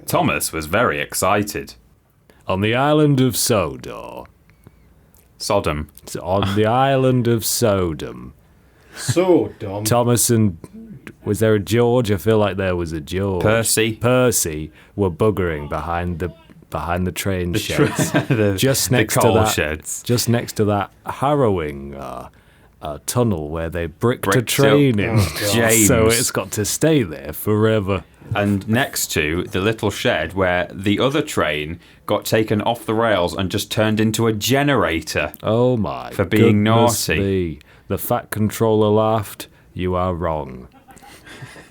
Thomas was very excited. On the island of Sodor. Sodom. On the island of Sodom. Sodom. Thomas and... Was there a George? I feel like there was a George. Percy were buggering behind the train sheds. Just next to that harrowing tunnel where they bricked a train in. James. So it's got to stay there forever. And next to the little shed where the other train got taken off the rails and just turned into a generator. Oh my! For being goodness naughty. Me. The Fat Controller laughed. You are wrong.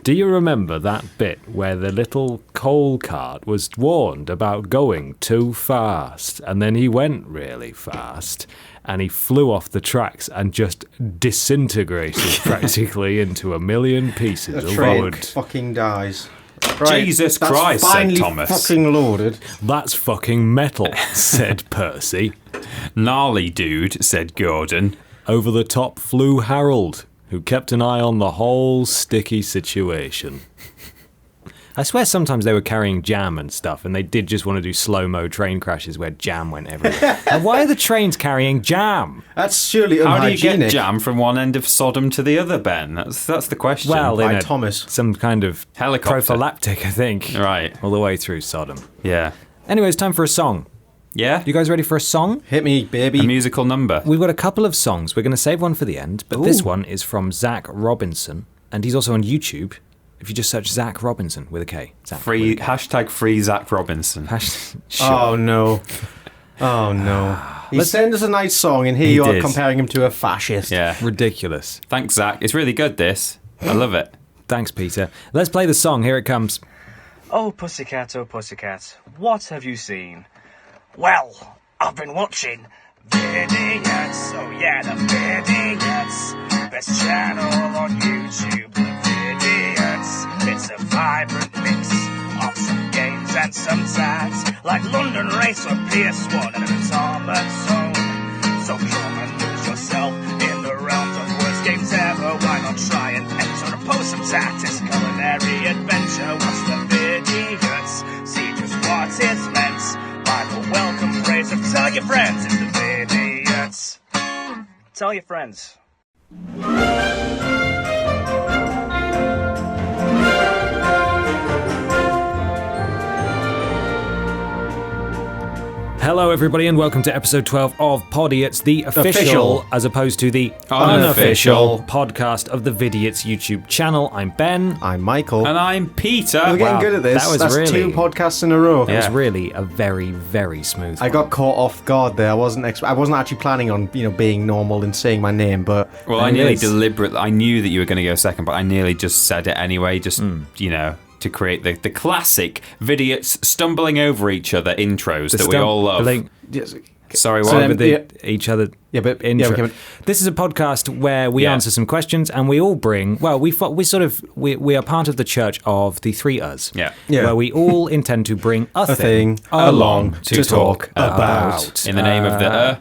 Do you remember that bit where the little coal cart was warned about going too fast, and then he went really fast, and he flew off the tracks and just disintegrated practically into a million pieces of train wood? Fucking dies. Right, Jesus Christ, said Thomas. Fucking loaded. That's fucking metal, said Percy. Gnarly dude, said Gordon. Over the top flew Harold, who kept an eye on the whole sticky situation. I swear sometimes they were carrying jam and stuff, and they did just want to do slow-mo train crashes where jam went everywhere. And why are the trains carrying jam? That's surely How unhygienic. do you get jam from one end of Sodom to the other, Ben? That's the question. Well, By in Thomas. some kind of Helicopter. prophylactic, I think. Right. All the way through Sodom. Yeah. Anyway, it's time for a song. Yeah? You guys ready for a song? Hit me, baby. A musical number. We've got a couple of songs. We're going to save one for the end, but this one is from Zak Robinson, and he's also on YouTube. If you just search Zak Robinson with a K. Zak Free with a K. hashtag free Zak Robinson. Sure. Oh, no. Oh, no. He sent us a nice song, and here you are did. comparing him to a fascist. Yeah. Ridiculous. Thanks, Zak. It's really good, this. I love it. Thanks, Peter. Let's play the song. Here it comes. Oh, pussycat, what have you seen? Well, I've been watching Vidiots. Oh, yeah, the Vidiots. Best channel on YouTube, the Vidiots. It's a vibrant mix of some games and some tags, like London Race or PS1 and its armored zone. So come and lose yourself in the realms of worst games ever. Why not try and enter a post-tactics culinary adventure? Watch the Vidiots, see just what it's meant by the welcome phrase of tell your friends. It's the Vidiots. Tell your friends. Hello, everybody, and welcome to episode 12 of Podiots, the official, as opposed to the unofficial podcast of the Vidiots YouTube channel. I'm Ben. I'm Michael. And I'm Peter. We're getting Wow, good at this. that was That's really- 2 podcasts in a row. It was really a very, very smooth I one. got caught off guard there. I wasn't actually planning on being normal and saying my name, but Well, I nearly deliberately... I knew that you were going to go second, but I nearly just said it anyway, just, to create the classic Vidiots stumbling over each other intros that we all love. yes. Sorry, So what? then- each other but intro. okay, but- This is a podcast where we answer some questions, and we all bring. Well, we are part of the church of the 3 Us. Yeah. Where we all intend to bring a thing along to talk about. In the name of the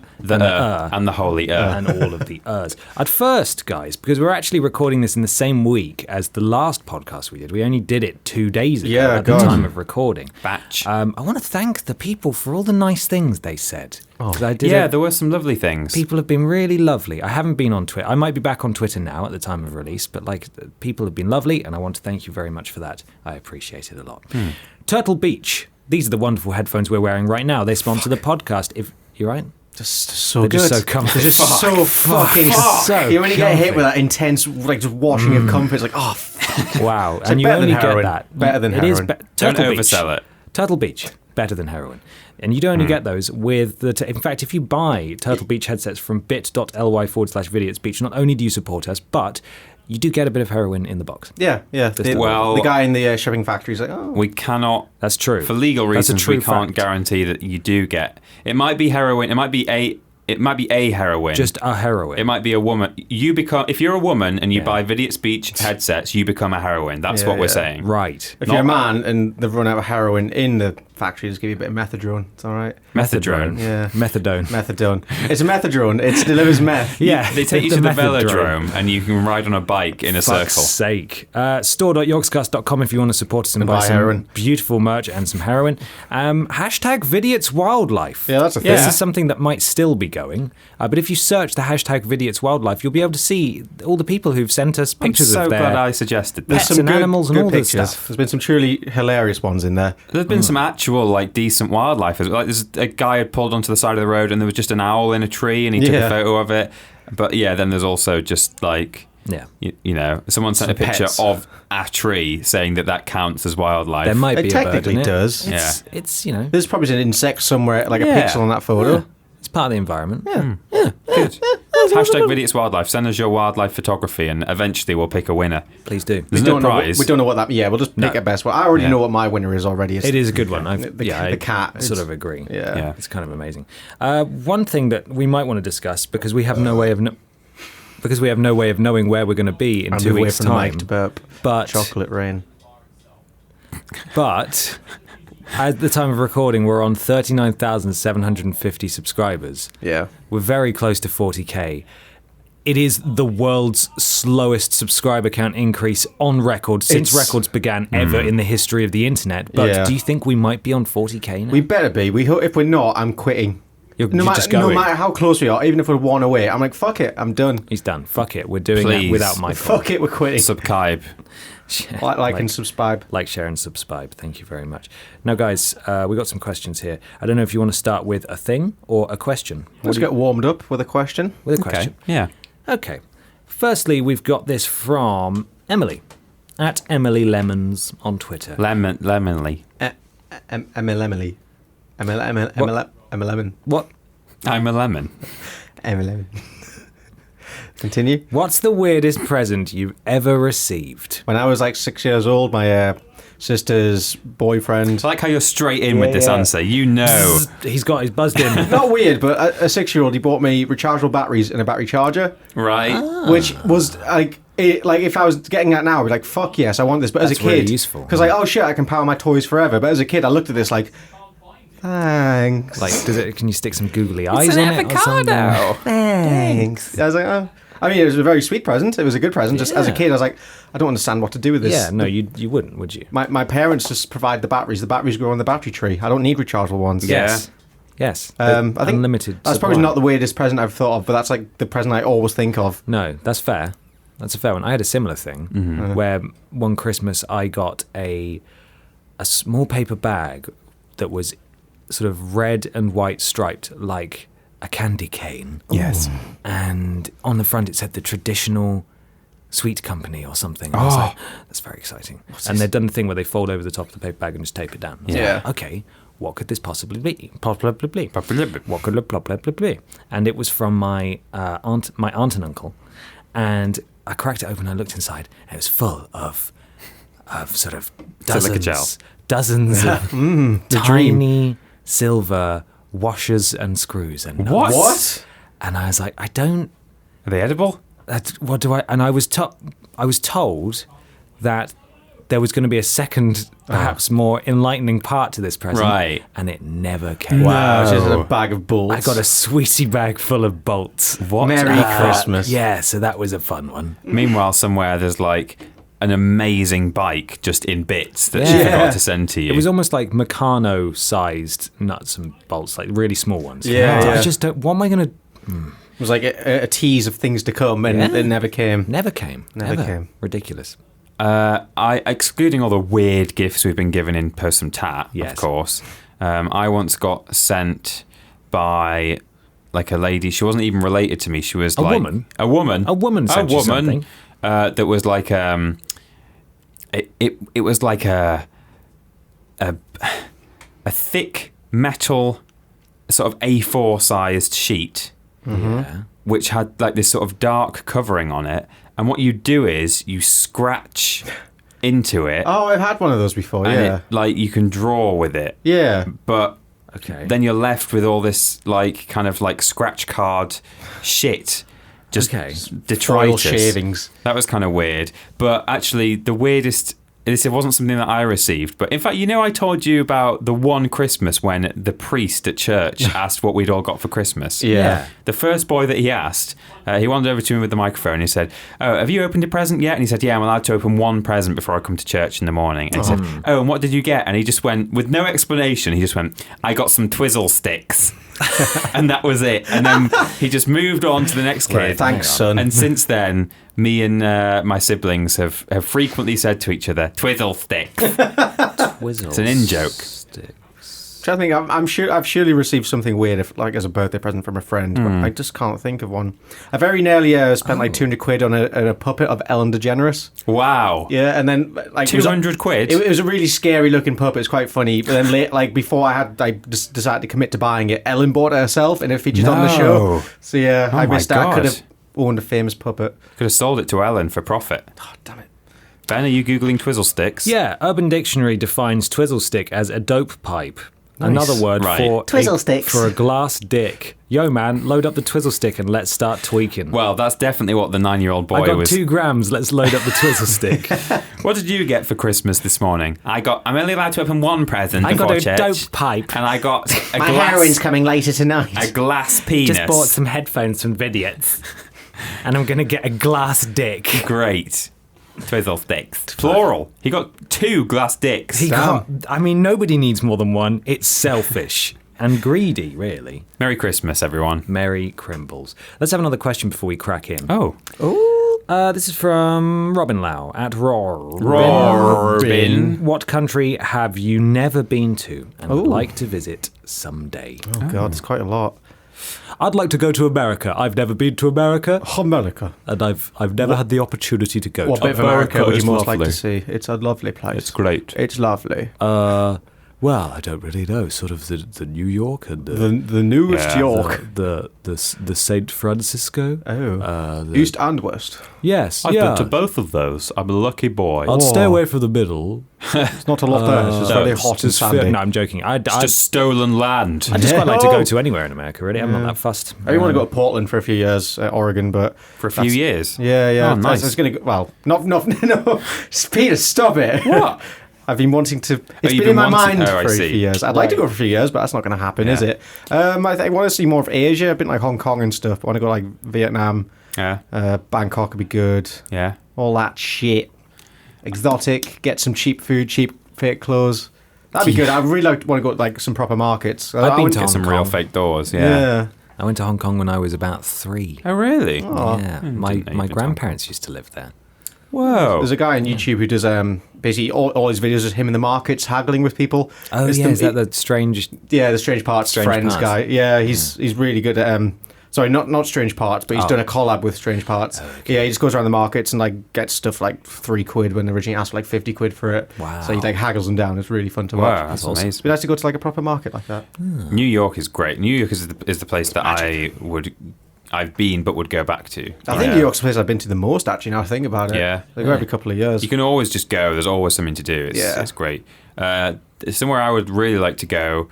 and the holy and all of the Us. At first, guys, because we're actually recording this in the same week as the last podcast we did. We only did it 2 days ago at the time of recording. Batch. I want to thank the people for all the nice things they said. There were some lovely things. People have been really lovely. I haven't been on Twitter. I might be back on Twitter now at the time of release, but people have been lovely, and I want to thank you very much for that. I appreciate it a lot. Turtle Beach. These are the wonderful headphones we're wearing right now. They sponsor the podcast. If you're right. Just so They're good. just so comfy. They're just so fucking so You when you get hit comfy. with that intense, just washing of comfort, it's like, oh, fuck. Wow. It's And you better than only get heroin. that. Better than It is heroin. Don't Turtle Beach. oversell it. Turtle Beach. Better than heroin. And you only get those with the... in fact, if you buy Turtle Beach headsets from bit.ly/Vidiots Beach, not only do you support us, but you do get a bit of heroin in the box. Yeah. The guy in the shipping factory is like, oh. We cannot. That's true. For legal reasons, we can't fact. guarantee that you do get. It might be heroin. It might be a heroin. Just a heroin. It might be a woman. If you're a woman and you buy Vidiots Beach headsets, you become a heroine. That's what we're saying. Right. If you're a man and they've run out of heroin in the factory, just give you a bit of methadone. It's all right. Methadone. Yeah. Methadone. It's a methadone. It delivers meth. Yeah. They take you to the velodrome and you can ride on a bike in a Fuck's circle. sake. Store.yorkscast.com if you want to support us and buy some heroin. beautiful merch and some heroin. Hashtag Vidiots Wildlife. Yeah, that's a thing. This is something that might still be going. But if you search the hashtag Vidiots Wildlife, you'll be able to see all the people who've sent us pictures I'm so of their glad I suggested that. pets and animals and all this pictures. stuff. There's been some truly hilarious ones in there. There's been some actual, like, decent wildlife. Like, there's a guy had pulled onto the side of the road and there was just an owl in a tree and he took a photo of it. But yeah, then there's also just like, you know, someone sent a picture of a tree saying that counts as wildlife. There might be It a bird technically in it. does. It's you know, There's probably an insect somewhere, like a pixel on that photo. Yeah. It's part of the environment. Good. Hashtag Vidiots Wildlife. Send us your wildlife photography and eventually we'll pick a winner. Please do. There's no prize. We don't know what that. Yeah, we'll just pick a best one. I already know what my winner is already. It is a good one. The cat. I sort of agree. Yeah. It's kind of amazing. One thing that we might want to discuss because we have no way of knowing where we're going to be in 2 weeks' from the time. mic to burp. But Chocolate rain. But at the time of recording, we're on 39,750 subscribers. Yeah. We're very close to 40k. It is the world's slowest subscriber count increase on record since records began ever in the history of the internet. But do you think we might be on 40k now? We better be. If we're not, I'm quitting. You're just going. No matter how close we are, even if we're one away, I'm like, fuck it, I'm done. He's done. Fuck it. We're doing it without Michael. Fuck it, we're quitting. Subscribe. Like and subscribe. Like, share, and subscribe. Thank you very much. Now, guys, we got some questions here. I don't know if you want to start with a thing or a question. Let's get warmed up with a question. With a question. Yeah. Okay. Firstly, we've got this from Emily, at Emily Lemons on Twitter. Lemonly. Emily. Lemon. What? I'm a lemon. Emily. Continue. What's the weirdest present you've ever received? When I was like 6 years old, my sister's boyfriend. I like how you're straight in with this answer. You know. He's buzzed in. Not weird, but a 6-year-old, he bought me rechargeable batteries and a battery charger. Right. Which was like, if I was getting that now, I'd be like, fuck yes, I want this. But as a That's really kid, useful. because like, oh shit, I can power my toys forever. But as a kid, I looked at this like, thanks. Like, can you stick some googly eyes on it or something? Thanks. I was like, oh. I mean, it was a very sweet present. It was a good present. Just as a kid, I was like, I don't understand what to do with this. Yeah, no, you wouldn't, would you? My parents just provide the batteries. The batteries grow on the battery tree. I don't need rechargeable ones. Yes. I think unlimited that's supply. probably not the weirdest present I've thought of, but that's like the present I always think of. No, that's fair. That's a fair one. I had a similar thing where one Christmas I got a small paper bag that was sort of red and white striped like a candy cane. Yes. And on the front it said the traditional sweet company or something. I was like, that's very exciting. And they'd done the thing where they fold over the top of the paper bag and just tape it down. Yeah. Okay, what could this possibly be? What could it possibly be? And it was from my aunt and uncle. And I cracked it open and I looked inside and it was full of sort of dozens of tiny silver washers and screws and nuts. What? And I was like, Are they edible? What do I? And I was told that there was going to be a second, perhaps more enlightening part to this present, right? And it never came. Wow, just a bag of bolts. I got a sweetie bag full of bolts. What? Merry Christmas! Yeah, so that was a fun one. Meanwhile, somewhere there's like an amazing bike just in bits that she forgot to send to you. It was almost like Meccano-sized nuts and bolts, like really small ones. Yeah. I just don't. What am I going to? It was like a tease of things to come, and it never came. Never came. Ridiculous. Excluding all the weird gifts we've been given in Post Some Tat, yes. Of course. I once got sent by like a lady. She wasn't even related to me. She was a woman. A woman. A woman sent you something. That was like it was like a thick metal sort of A4 sized sheet. Yeah. which had like this sort of dark covering on it. And what you do is you scratch into it. Oh, I've had one of those before, yeah. It, like, you can draw with it. Yeah. But then you're left with all this, like, kind of like scratch card shit. Just detritus. Foil shavings. That was kind of weird. But actually, the weirdest... This wasn't something that I received. But in fact, I told you about the one Christmas when the priest at church asked what we'd all got for Christmas. Yeah. The first boy that he asked, he wandered over to me with the microphone and he said, "Oh, have you opened a present yet?" And he said, "Yeah, I'm allowed to open one present before I come to church in the morning." And he said, "Oh, and what did you get?" And he just went, with no explanation, he just went, "I got some Twizzle sticks." And that was it. And then he just moved on to the next kid. Right, thanks, son. And since then, me and my siblings have frequently said to each other, "Twizzle sticks." Twizzle. It's an in-joke. I think I'm sure I've surely received something weird, like as a birthday present from a friend, but I just can't think of one. I very nearly spent like 200 quid on a puppet of Ellen DeGeneres. Wow. Yeah, and then like 200 quid. It was a really scary looking puppet. It's quite funny. But then before I just decided to commit to buying it, Ellen bought it herself, and it featured on the show. So yeah, I missed out. I could have owned a famous puppet. Could have sold it to Ellen for profit. Oh, damn it. Ben, are you Googling Twizzle sticks? Yeah, Urban Dictionary defines twizzle stick as a dope pipe. Nice. Another word for twizzle sticks. For a glass dick. Yo, man, load up the twizzle stick and let's start tweaking. Well, that's definitely what the 9-year-old boy was. I got 2 grams. Let's load up the twizzle stick. What did you get for Christmas this morning? I'm only allowed to open one present. I got a church, dope pipe, and I got a My glass. heroin's coming later tonight. A glass penis. Just bought some headphones from Vidiots, and I'm gonna get a glass dick. Great. Twizzle sticks. Plural. He got 2 glass dicks. I mean, nobody needs more than one. It's selfish and greedy, really. Merry Christmas, everyone. Merry Crimbles. Let's have another question before we crack in. Oh. This is from Robin Lau at Robin. What country have you never been to and would like to visit someday? Oh, God, it's quite a lot. I'd like to go to America. I've never been to America. America. And I've never had the opportunity to go to What bit of America would you most lovely. like to see? It's a lovely place. It's great. It's lovely. Well, I don't really know. Sort of the New York and the newest York. The Saint Francisco. East and West. Yes, I've been to both of those. I'm a lucky boy. I'd stay away from the middle. It's not a lot there. It's just very hot and sandy. No, I'm joking. It's just stolen land. I'd just quite like to go to anywhere in America, really. I'm not that fussed. I want to go to Portland for a few years, Oregon, but... For a few years? Yeah. Oh, nice. It's going to go... Well, no. Peter, stop it. What? I've been wanting to... It's been in my mind for a few years. I'd like to go for a few years, but that's not going to happen, is it? I want to see more of Asia. I've been like Hong Kong and stuff. I want to go like Vietnam. Yeah. Bangkok would be good. Yeah. All that shit. Exotic. Get some cheap food, cheap fake clothes. That'd be good. I'd really want to go to like some proper markets. I've been to get some real fake doors. Yeah. I went to Hong Kong when I was about 3. Oh, really? Oh. Yeah. My grandparents used to live there. Whoa. There's a guy on YouTube who does basically all his videos is him in the markets haggling with people. Oh, is that the strange... Yeah, the Strange Parts Friends guy. Yeah, he's really good at... Sorry, not Strange Parts, but he's done a collab with Strange Parts. Okay. Yeah, he just goes around the markets and like gets stuff like 3 quid when they originally asked for like 50 quid for it. Wow. So he like haggles them down. It's really fun to watch. Wow, that's amazing. It'd be nice to go to like a proper market like that. New York is great. New York is the place that I've been but would go back to. I think New York's the place I've been to the most, actually, now I think about it. Yeah. I go every couple of years. You can always just go. There's always something to do. It's great. Somewhere I would really like to go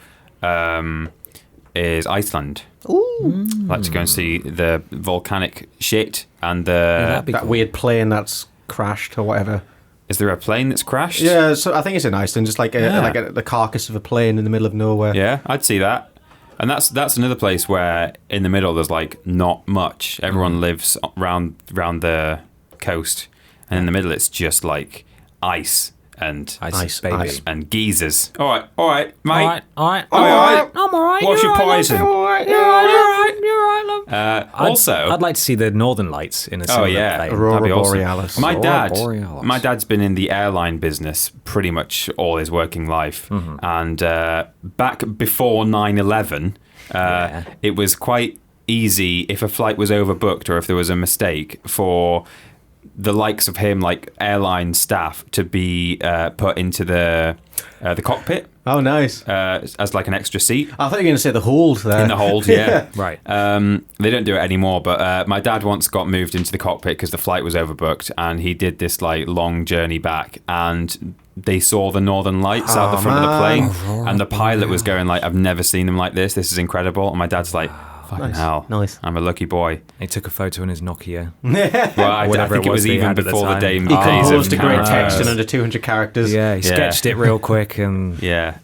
is Iceland. Ooh. I'd like to go and see the volcanic shit and that weird plane that's crashed or whatever. Is there a plane that's crashed? Yeah, so I think it's in Iceland, just like the carcass of a plane in the middle of nowhere. Yeah, I'd see that. And that's another place where in the middle there's like not much. Everyone lives round the coast, and in the middle it's just like ice and baby and geezers. All right, mate. All right. I'm all right. What's your poison? You're all right, love. Also, I'd like to see the Northern Lights in a similar vein. Aurora That'd be awesome. Borealis. My dad's been in the airline business pretty much all his working life, and back before 9/11, it was quite easy if a flight was overbooked or if there was a mistake for the likes of him, like airline staff, to be put into the cockpit. Oh, nice. As like an extra seat. I thought you were going to say the hold there. In the hold, yeah. Right. They don't do it anymore, but my dad once got moved into the cockpit because the flight was overbooked, and he did this like long journey back, and they saw the Northern Lights out the front of the plane, and the pilot was going like, I've never seen them like this. This is incredible. And my dad's like, fucking hell. Nice. I'm a lucky boy. He took a photo in his Nokia. Well, I think it was even before the day. He composed a great text in under 200 characters. Yeah, he sketched it real quick and... Yeah.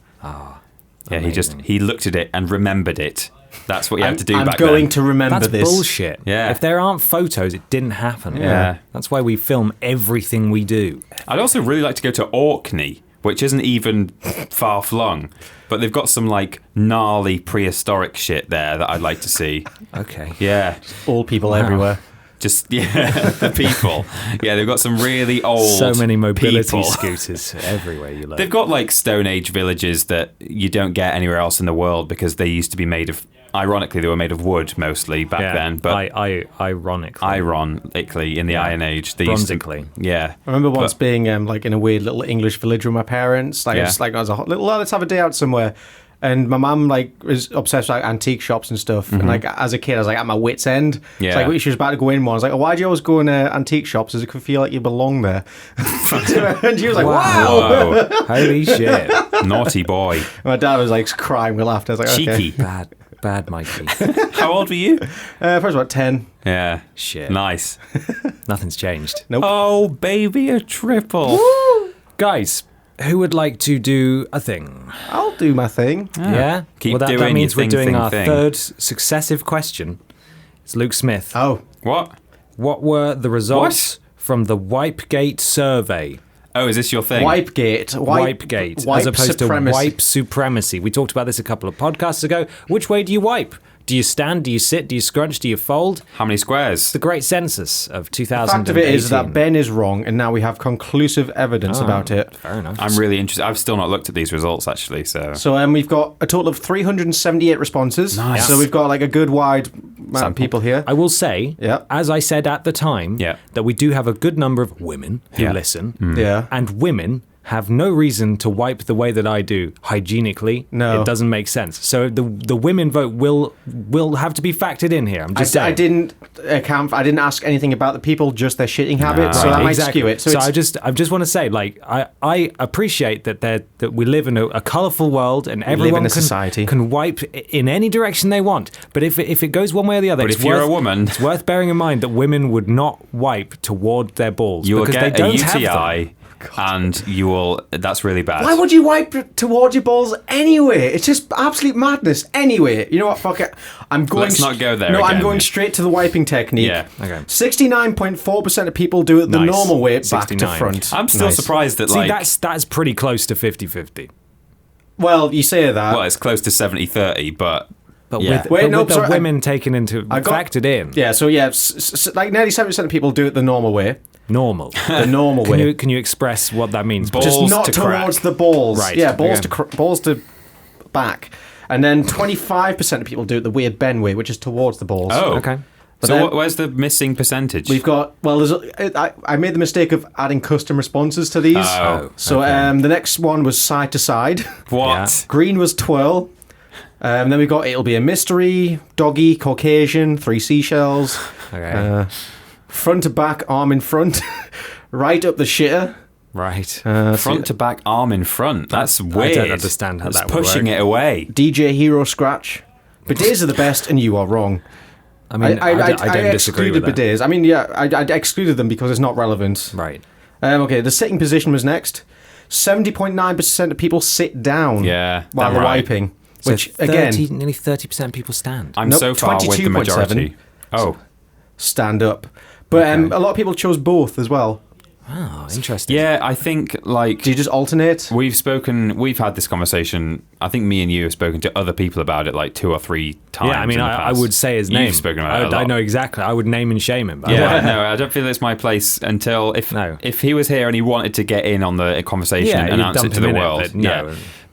He looked at it and remembered it. That's what you have to do back then. I'm going to remember That's this. bullshit. Yeah. If there aren't photos, it didn't happen. Yeah. That's why we film everything we do. I'd also really like to go to Orkney, which isn't even far flung, but they've got some like gnarly prehistoric shit there that I'd like to see. Okay. Yeah. Old people everywhere. Just, the people. Yeah, they've got some really old So many mobility people. scooters everywhere you look. They've got like Stone Age villages that you don't get anywhere else in the world because they used to be made of, ironically, they were made of wood mostly back then. But ironically, in the Iron Age, they used to, I remember once being like in a weird little English village with my parents. Like, I was a little, let's have a day out somewhere. And my mum like was obsessed with like antique shops and stuff. And like as a kid, I was like at my wit's end. Yeah. It's like she was about to go in one. I was like, oh, why do you always go in antique shops? As it could feel like you belong there. And she was like, wow. Whoa. Holy shit. Naughty boy. And my dad was like crying with laughter. I was like, cheeky. Okay. Bad Mikey. How old were you? First about 10. Yeah. Shit. Nice. Nothing's changed. Nope. Oh, baby, a triple. Woo! Guys, who would like to do a thing? I'll do my thing. Yeah? Keep that doing means your we're thing, doing thing, our thing. third successive question. It's Luke Smith. Oh. What? What were the results from the Wipegate survey? Oh, is this your thing? Wipegate. Wipegate, as opposed to Wipe Supremacy. We talked about this a couple of podcasts ago. Which way do you wipe? Do you stand? Do you sit? Do you scrunch? Do you fold? How many squares? The Great Census of 2018. The fact of it is that Ben is wrong, and now we have conclusive evidence about it. Fair enough. I'm really interested. I've still not looked at these results, actually. So We've got a total of 378 responses. Nice. So we've got like a good wide amount of people here. I will say, as I said at the time, that we do have a good number of women who listen. Yeah. And women have no reason to wipe the way that I do hygienically. No. It doesn't make sense. So the women vote will have to be factored in here. I'm just saying. I didn't ask anything about the people, just their shitting habits, so that might skew it. So I just want to say, like, I appreciate that we live in a colourful world and everyone can wipe in any direction they want. But if it goes one way or the other, if you're a woman, it's worth bearing in mind that women would not wipe toward their balls you will because get they don't a UTI. have them. And you will. That's really bad. Why would you wipe towards your balls anyway? It's just absolute madness. Anyway, you know what? Fuck it. I'm going. Let's not go there. No, again. I'm going straight to the wiping technique. Yeah. Okay. 69.4% of people do it the normal way, back to front. I'm still surprised that that's pretty close to 50-50. Well, you say that. Well, it's close to 70-30, but. With the women taken into factored in. Yeah. So like nearly 70% of people do it the normal way. Normal. The normal way. Can you express what that means? Balls just not to towards crack. the balls. Right. Yeah, balls to back. And then 25% of people do it the weird Ben way, which is towards the balls. Oh, okay. But so then, where's the missing percentage? We've got I made the mistake of adding custom responses to these. Oh, so the next one was side to side. What? Yeah. Green was twirl. Then we got it'll be a mystery, doggy, Caucasian, 3 seashells. Okay. Front to back, arm in front, right up the shitter. Right. Front to back, arm in front. That's weird. I don't understand how that would pushing work. it away. DJ Hero Scratch. Bidets are the best, and you are wrong. I mean, I don't disagree with that. Bidets. I mean, I excluded them because it's not relevant. Right. Okay, the sitting position was next. 70.9% of people sit down while they're wiping. So Which, again... nearly 30% of people stand. I'm so far with the majority. Oh. Stand up. But a lot of people chose both as well. Oh, interesting. Yeah, I think, like... Do you just alternate? We've had this conversation. I think me and you have spoken to other people about it like 2 or 3 times. Yeah, I mean, I would say his name. You've spoken about it a lot. I know exactly. I would name and shame him. Yeah, no, I don't feel it's my place until... If he was here and he wanted to get in on the conversation and announce it to the world.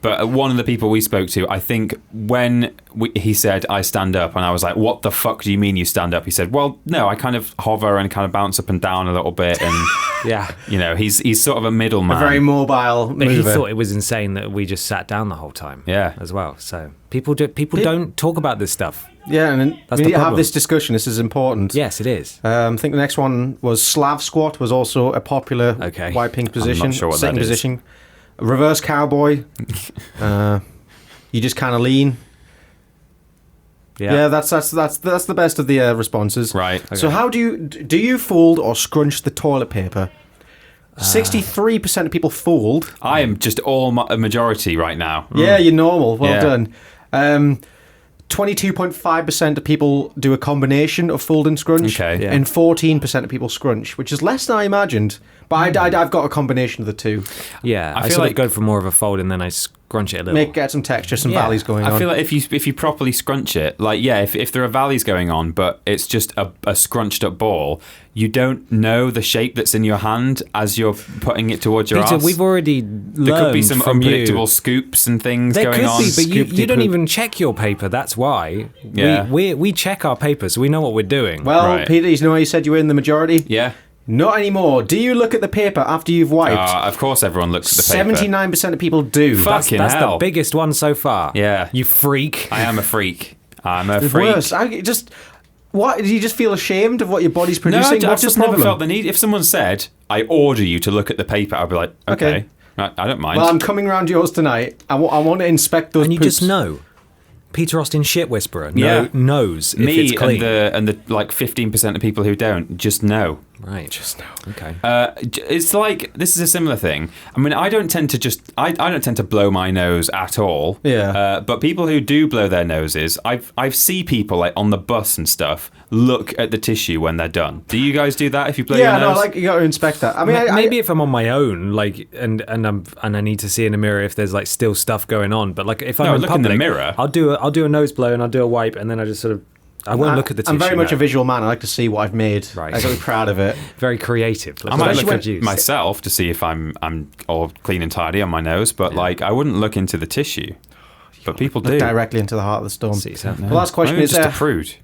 But one of the people we spoke to, I think when he said, I stand up, and I was like, what the fuck do you mean you stand up? He said, well, no, I kind of hover and kind of bounce up and down a little bit. And, you know, he's sort of a middleman. A very mobile mover. But he thought it was insane that we just sat down the whole time as well. So people don't talk about this stuff. Yeah, and we need to have this discussion. This is important. Yes, it is. I think the next one was Slav squat, was also a popular wiping position. I'm not sure what sitting that is. position. Reverse cowboy. You just kind of lean. Yeah, that's the best of the responses. Right. Okay. So how do you fold or scrunch the toilet paper? 63% of people fold. I am just a majority right now. Yeah, you're normal. Well done. 22.5% of people do a combination of fold and scrunch, and 14% of people scrunch, which is less than I imagined. But I've got a combination of the two. Yeah, I feel like go for more of a fold and then I scrunch it a little. Get some texture, some valleys going on. I feel like if you properly scrunch it, like if there are valleys going on, but it's just a scrunched up ball, you don't know the shape that's in your hand as you're putting it towards your Peter, arse. we've already There could be some unpredictable scoops and things going on. There could be, but you don't even check your paper. That's why. Yeah. We check our paper, so we know what we're doing. Well, Peter, you know how you said you were in the majority? Yeah. Not anymore. Do you look at the paper after you've wiped? Of course everyone looks at the paper. 79% of people do. That's the biggest one so far. Yeah. You freak. I am a freak. I'm a the freak. Worst. What? Do you just feel ashamed of what your body's producing? No, I've What's just the problem? never felt the need. If someone said, I order you to look at the paper, I'd be like, okay. I don't mind. Well, I'm coming round yours tonight. I want to inspect those And you poops. just know. Peter Austin shit whisperer knows if it's clean. and the like 15% of people who don't just know. Right. Just know. Okay. It's like, this is a similar thing. I mean, I don't tend to blow my nose at all. Yeah. But people who do blow their noses, I've see people like on the bus and stuff look at the tissue when they're done. Do you guys do that if you blow your nose? Yeah, no, you got to inspect that. I mean, maybe if I'm on my own, like, and I need to see in a mirror if there's like still stuff going on. But like, if I'm in look public, in the mirror. I'll do a nose blow and I'll do a wipe, and then I just sort of. I won't look at the tissue. I'm very much a visual man. I like to see what I've made. Right. I'm really proud of it. Very creative. I might look at myself to see if I'm all clean and tidy on my nose, but like I wouldn't look into the tissue. But people do. Directly into the heart of the storm. The last question Maybe is... just a prude.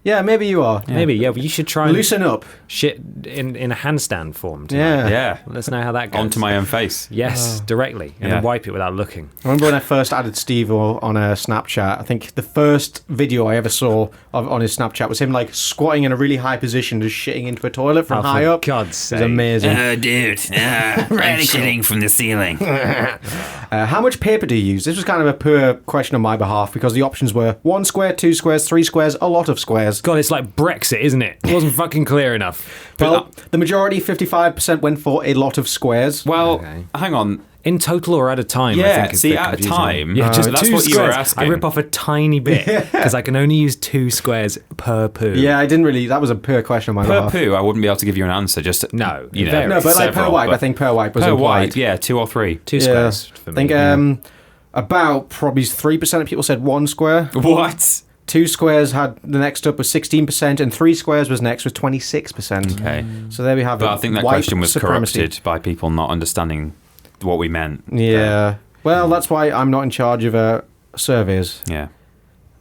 Yeah, maybe you are. Yeah. Maybe, but you should try and loosen up. Shit in a handstand form tonight. Yeah. Let's know how that goes. Onto my own face. Yes, directly. And then wipe it without looking. I remember when I first added Steve on a Snapchat. I think the first video I ever saw on his Snapchat was him like squatting in a really high position, just shitting into a toilet from high up. God's sake. It was amazing. Oh, dude. I'm shitting from the ceiling. How much paper do you use? This was kind of a poor question on my behalf because the options were 1 square, 2 squares, 3 squares, a lot of squares. God, it's like Brexit, isn't it? It wasn't fucking clear enough. Well, the majority, 55%, went for a lot of squares. Well, hang on. In total or at a time? Yeah, I think is see, the at a confusing time. one. Yeah, just that's 2 what you were squares. asking. I rip off a tiny bit because I can only use 2 squares per poo. Yeah, I didn't really. That was a poor question on my behalf. Per poo, I wouldn't be able to give you an answer. Just no, you know, no, but like per wipe, I think per wipe was per implied. wipe, yeah, 2 or 3. 2 squares. For me. I think about probably 3% of people said 1 square. What? 2 squares had the next up was 16%, and 3 squares was next with 26%. Okay, so there we have it. But I think that Wipe question was supremacy. corrupted by people not understanding what we meant. Yeah. Well, that's why I'm not in charge of surveys. Yeah.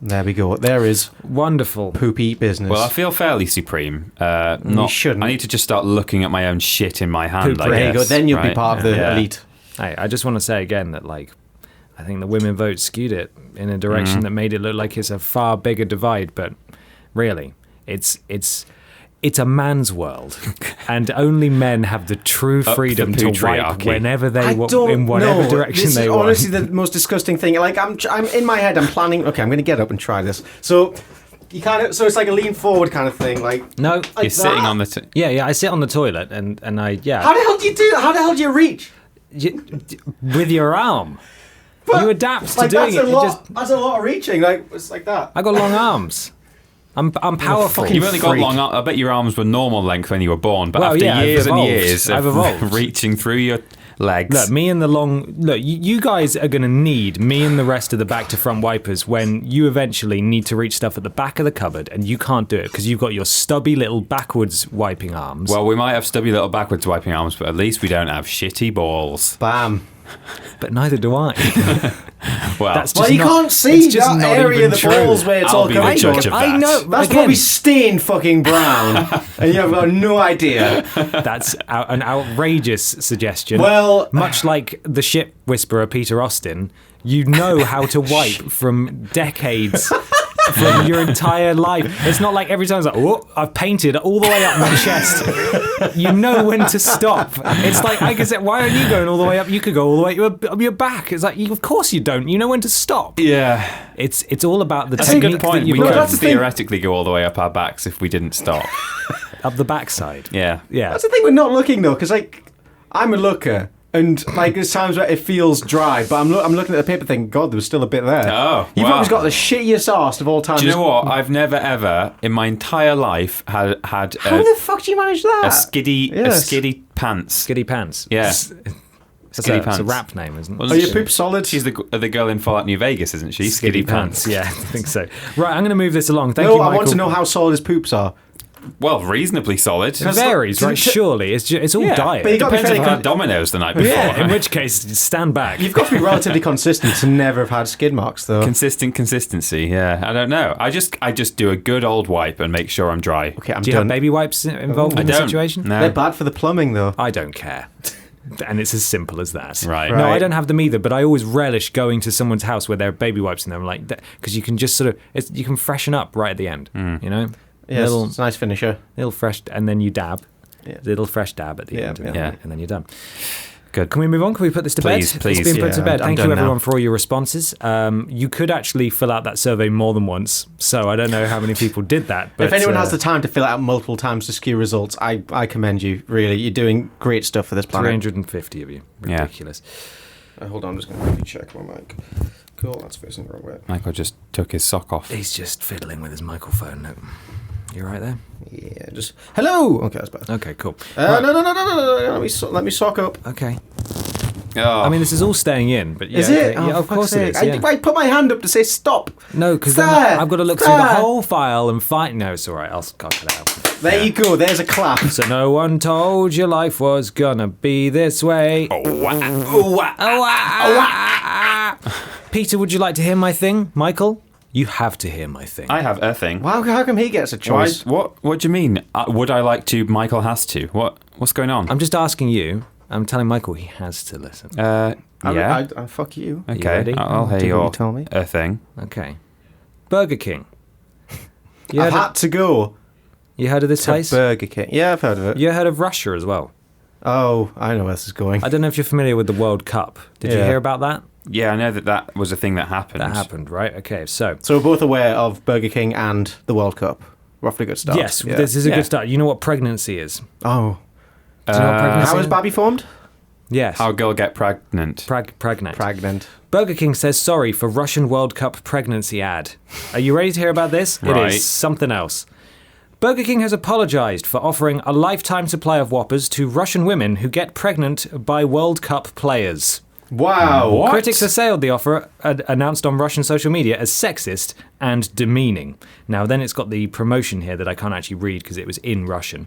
There we go. There is wonderful poopy business. Well, I feel fairly supreme. You shouldn't. I need to just start looking at my own shit in my hand. I there you guess, go. Then you'll be right? part of the elite. Hey, I just want to say again that like I think the women vote skewed it in a direction that made it look like it's a far bigger divide, but really, it's a man's world, and only men have the true freedom to wipe whenever they want, in whatever direction they want. This is honestly the most disgusting thing. Like I'm in my head, I'm planning. Okay, I'm going to get up and try this. So you so it's like a lean forward kind of thing. Like no, like you're sitting on the. Yeah. I sit on the toilet and I How the hell do you do? How the hell do you reach? With your arm. But, you adapt to like, doing it. That's a lot of reaching. Like it's like that. I got long arms. I'm powerful. You've only got long arms. I bet your arms were normal length when you were born, but after yeah, years and evolved. years I've of evolved. reaching through your legs. Look, me and the long... Look, you guys are going to need me and the rest of the back-to-front wipers when you eventually need to reach stuff at the back of the cupboard and you can't do it because you've got your stubby little backwards wiping arms. Well, we might have stubby little backwards wiping arms, but at least we don't have shitty balls. Bam. but neither do I. Well, you can't see that area of the balls where it's I'll all be the coming. judge of that. I know. That's again, probably stained fucking brown, and you've got no idea. That's an outrageous suggestion. Well, much like the ship whisperer Peter Austin, you know how to wipe from decades. From your entire life. It's not like every time it's like, oh, I've painted all the way up my chest. You know when to stop. It's like, I can say, why aren't you going all the way up? You could go all the way up your back. It's like, of course you don't. You know when to stop. Yeah. It's all about the That's technique. a good point. That We you've could got. theoretically go all the way up our backs if we didn't stop. Up the backside. Yeah. Yeah. that's the thing with not looking though, because like I'm a looker. And like there's times where it feels dry, but I'm looking at the paper thinking, God, there was still a bit there. Oh, You've wow. always got the shittiest arse of all time. Do you know what? I've never ever in my entire life had How the fuck do you manage that? a skiddy pants. Skiddy pants. Yeah. Skiddy It's pants. a rap name, isn't it? Well, Are your poops solid? She's the girl in Fallout New Vegas, isn't she? Skiddy pants. Yeah, I think so. Right, I'm going to move this along. Thank No, you, Michael. I want to know how solid his poops are. Well, reasonably solid. It varies, right? Surely. It's all diet. but you got to be Depends if fairly I've had Domino's the night before. yeah, in which case, stand back. You've got to be relatively consistent to never have had skid marks, though. Consistency, yeah. I don't know. I just do a good old wipe and make sure I'm dry. Okay, I'm Do you done. have baby wipes involved in the don't. situation? No. They're bad for the plumbing, though. I don't care. And it's as simple as that. Right. No, I Right. don't have them either, but I always relish going to someone's house where there are baby wipes in them, like because you can just sort of you can freshen up right at the end, you know? Yeah, it's a nice finisher. Little fresh, and then you dab. Yeah. Little fresh dab at the end, yeah. and then you're done. Good. Can we move on? Can we put this to Please, bed? please. It's been put Yeah, to bed. I'm Thank done you, everyone, now. for all your responses. You could actually fill out that survey more than once, so I don't know how many people did that. But If anyone has the time to fill it out multiple times to skew results, I commend you, really. You're doing great stuff for this planet. 350 of you. Yeah. Ridiculous. Hold on, I'm just going to quickly check my mic. Cool, that's facing the wrong way. Michael just took his sock off. He's just fiddling with his microphone. No. You right there? Yeah, just... Hello! Okay, that's better. Okay, cool. No. Let me sock up. Okay. Oh. I mean, this is all staying in, but yeah, Is it? okay. Yeah, of course it is. Yeah. I put my hand up to say stop. No, because then There! I've got to look through the There! whole file and find. No, it's all right. I'll cut it out. There you go, there's a clap. So no one told you life was gonna be this way. Peter, would you like to hear my thing? Michael, you have to hear my thing. I have a thing. Wow, how come he gets a Why, choice? what do you mean? Would I like to? Michael has to. What's going on? I'm just asking you. I'm telling Michael he has to listen. yeah. I fuck you. Okay. ready? I'll hear Do what your you tell me. thing. Okay. Burger King. You I've heard, had to go you heard of this to place? Burger King. Yeah, I've heard of it. You heard of Russia as well. Oh, I know where this is going. I don't know if you're familiar with the World Cup. Did you Yeah. hear about that? Yeah, I know that was a thing that happened. That happened, right? Okay, so So we're both aware of Burger King and the World Cup. Roughly good start. yes, Yeah. this is a Yeah. good start. You know what pregnancy is? Oh. Do you know what pregnancy How is? is Babby formed? Yes. How a girl get pregnant. Pregnant. Pregnant. Burger King says sorry for Russian World Cup pregnancy ad. Are you ready to hear about this? It Right. is something else. Burger King has apologized for offering a lifetime supply of Whoppers to Russian women who get pregnant by World Cup players. Wow. What? Critics assailed the offer, announced on Russian social media, as sexist and demeaning. Now, then it's got the promotion here that I can't actually read because it was in Russian.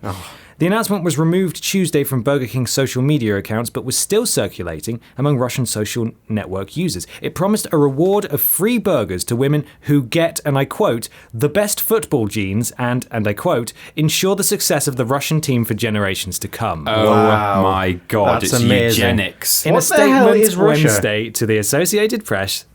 The announcement was removed Tuesday from Burger King's social media accounts, but was still circulating among Russian social network users. It promised a reward of free burgers to women who get, and I quote, the best football genes and I quote, ensure the success of the Russian team for generations to come. Oh Wow. my God! That's it's amazing. eugenics. In What a the hell statement is Russia? Wednesday to the Associated Press,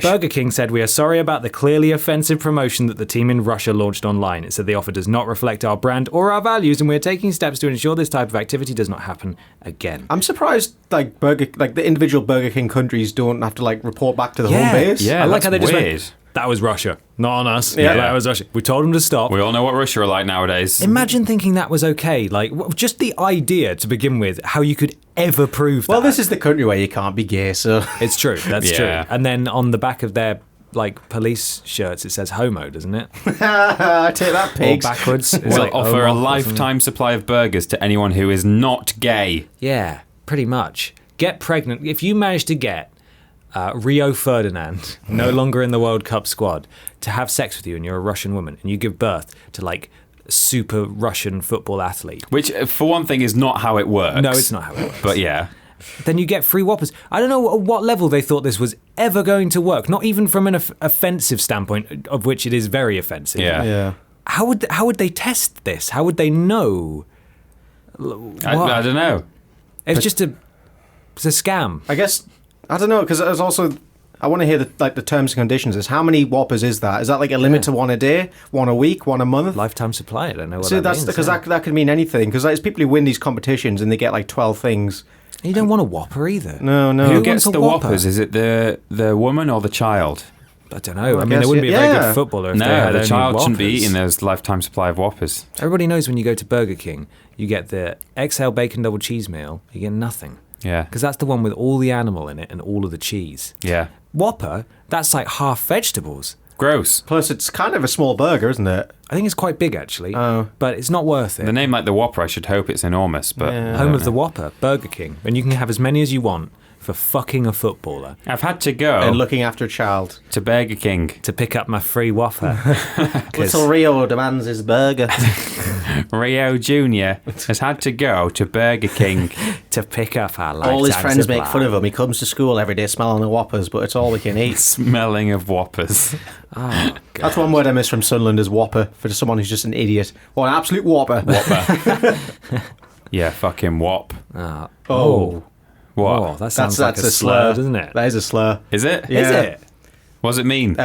Burger King said, "We are sorry about the clearly offensive promotion that the team in Russia launched online. It said the offer does not reflect our brand or our values, and we are taking steps to ensure this type of activity does not happen again." I'm surprised like the individual Burger King countries don't have to like report back to the home base. Yeah, I like that's how they just weird. went, that was Russia, not on us. Yeah. That was Russia. We told them to stop. We all know what Russia are like nowadays. Imagine thinking that was okay. Like, just the idea to begin with, how you could ever prove that. Well, this is the country where you can't be gay, so It's true. That's Yeah. true. And then on the back of their like police shirts, it says homo, doesn't it? take that, Or pigs. backwards. It's We'll like offer a homo or lifetime supply of burgers to anyone who is not gay. something. Yeah, pretty much. Get pregnant. If you manage to get Rio Ferdinand, no longer in the World Cup squad, to have sex with you and you're a Russian woman and you give birth to like a super Russian football athlete. Which, for one thing, is not how it works. No, it's not how it works. But yeah. then you get free Whoppers. I don't know at what level they thought this was ever going to work. Not even from an offensive standpoint, of which it is very offensive. Yeah. How would they test this? How would they know? I don't know. It's a scam. I guess, I don't know, because there's also, I want to hear the terms and conditions. Is how many Whoppers is that? Is that like a limit to one a day, one a week, one a month? Lifetime supply. I don't know what So that that's means. because that could mean anything. Because there's people who win these competitions and they get like 12 things. You don't want a Whopper either. No. Who gets the Whoppers? Is it the woman or the child? I don't know. I mean, guess, they wouldn't be a very yeah. good footballer if they No, had the only child shouldn't be Whoppers. eating those lifetime supply of Whoppers. Everybody knows when you go to Burger King, you get the XL bacon double cheese meal, you get nothing. Yeah. Because that's the one with all the animal in it and all of the cheese. Yeah. Whopper, that's like half vegetables. Gross. Plus, it's kind of a small burger, isn't it? I think it's quite big, actually. Oh. But it's not worth it. The name like the Whopper, I should hope it's enormous, but Yeah. Home of the Whopper, Burger King. And you can have as many as you want for fucking a footballer I've had to go And looking after a child. to Burger King. to pick up my free Whopper. 'Cause Little Rio demands his burger. Rio Jr. has had to go to Burger King. to pick up our lifetime All his friends supply. make fun of him. He comes to school every day smelling the Whoppers, but it's all we can eat. Smelling of Whoppers. Oh, God. That's one word I miss from Sunderland is Whopper, for someone who's just an idiot. What an absolute Whopper. Whopper. Yeah, fucking Whop. Oh. What? Oh, that sounds like That's a slur, doesn't it? That is a slur. Is it? Yeah. Is it? What does it mean?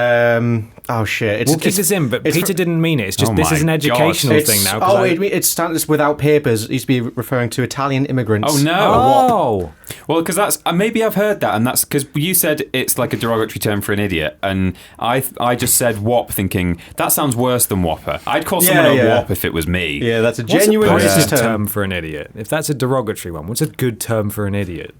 Oh shit! We'll keep this in, but it's Peter didn't mean it. It's just Oh this is an my educational God. thing now. 'cause It's standards without papers. It used to be referring to Italian immigrants. Oh, no. Oh, Well, because that's maybe I've heard that, and that's because you said it's like a derogatory term for an idiot, and I just said whop, thinking that sounds worse than Whopper. I'd call someone a whop if it was me. Yeah, that's a what's genuine a racist positive term. term for an idiot? If that's a derogatory one, what's a good term for an idiot?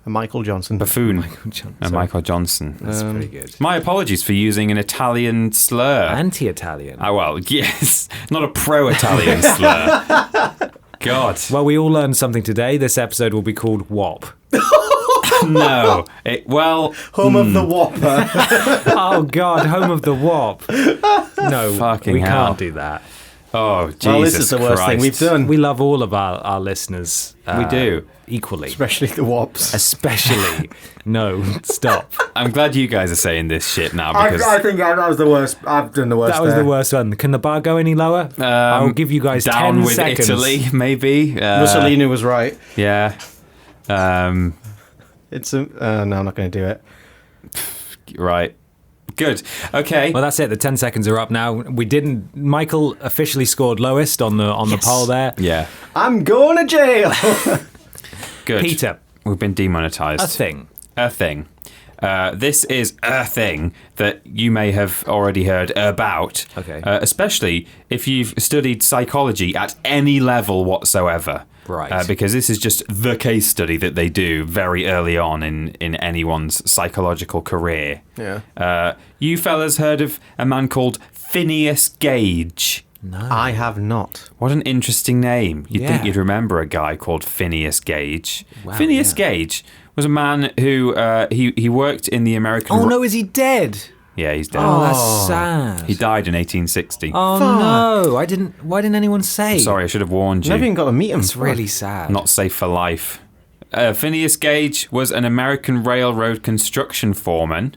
Michael Johnson. Buffoon. Johnson. Michael Johnson. That's pretty good. My apologies for using an Italian slur. Anti-Italian. Oh, well, yes, not a pro-Italian slur. God, Well, we all learned something today. This episode will be called WOP. no. Home of the Whopper. Oh, God, home of the WOP. No, Fucking we hell. can't do that. Oh, Jesus Well, this is the worst thing we've done. We love all of our listeners. We do. Equally. Especially the Wops. Especially. No, stop. I'm glad you guys are saying this shit now because I think that was the worst. I've done the worst. That was there. the worst one. Can the bar go any lower? I'll give you guys down 10 with seconds. Italy, maybe. Mussolini was right. Yeah. It's a. No, I'm not going to do it. Right. Good. Okay. Well, that's it. The 10 seconds are up now. Michael officially scored lowest on the poll there. Yeah. I'm going to jail. Good. Peter. We've been demonetized. A thing. A thing. This is a thing that you may have already heard about. Okay. Especially if you've studied psychology at any level whatsoever. Right. Because this is just the case study that they do very early on in anyone's psychological career. Yeah. You fellas heard of a man called Phineas Gage? No. I have not. What an interesting name. You'd think Yeah. you'd remember a guy called Phineas Gage. Wow, Phineas yeah. Gage was a man who he worked in the American... Oh, no, is he dead? Yeah, he's dead. Oh, that's sad. He died in 1860. Oh, no. Why didn't anyone say? Sorry, I should have warned you. Never even got to meet him. It's really sad. Not safe for life. Phineas Gage was an American railroad construction foreman,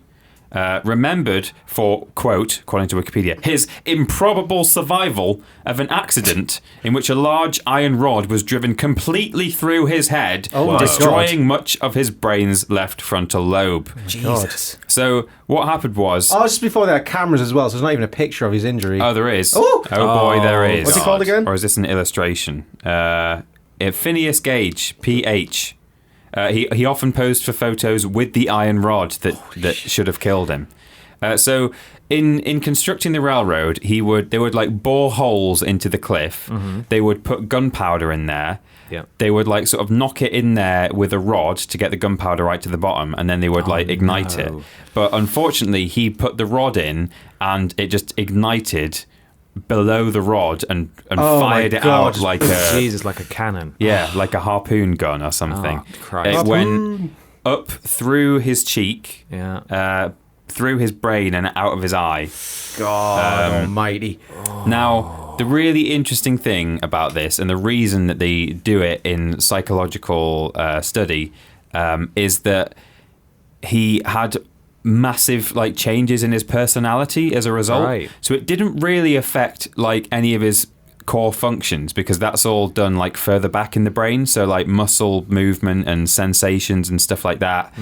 remembered for, quote, according to Wikipedia, his improbable survival of an accident in which a large iron rod was driven completely through his head, destroying much of his brain's left frontal lobe. Jesus. So what happened was... Oh, it's just before there are cameras as well, so there's not even a picture of his injury. Oh, there is. Oh! Boy, there is. What's it called again? Or is this an illustration? Phineas Gage, PH. He often posed for photos with the iron rod that should have killed him. So in constructing the railroad, they would like bore holes into the cliff. Mm-hmm. They would put gunpowder in there. Yeah. They would like sort of knock it in there with a rod to get the gunpowder right to the bottom, and then they would ignite it. But unfortunately, he put the rod in, and it just ignited below the rod and fired it out like a Jesus, like a cannon. yeah, like a harpoon gun or something. Oh, Christ. It went up through his cheek, Yeah. through his brain and out of his eye. God almighty. Now, the really interesting thing about this, and the reason that they do it in psychological study, is that he had massive like changes in his personality as a result. Right. So it didn't really affect like any of his core functions because that's all done like further back in the brain, so like muscle movement and sensations and stuff like that.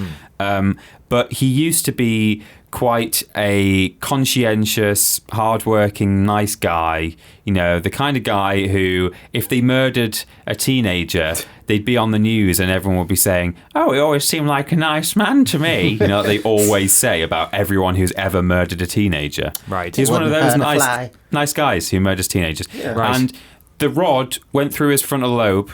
But he used to be quite a conscientious, hardworking, nice guy. You know, the kind of guy who, if they murdered a teenager, they'd be on the news and everyone would be saying, "Oh, he always seemed like a nice man to me." You know, they always say about everyone who's ever murdered a teenager. Right. He's one of those nice guys who murders teenagers. Yeah. Right. And the rod went through his frontal lobe,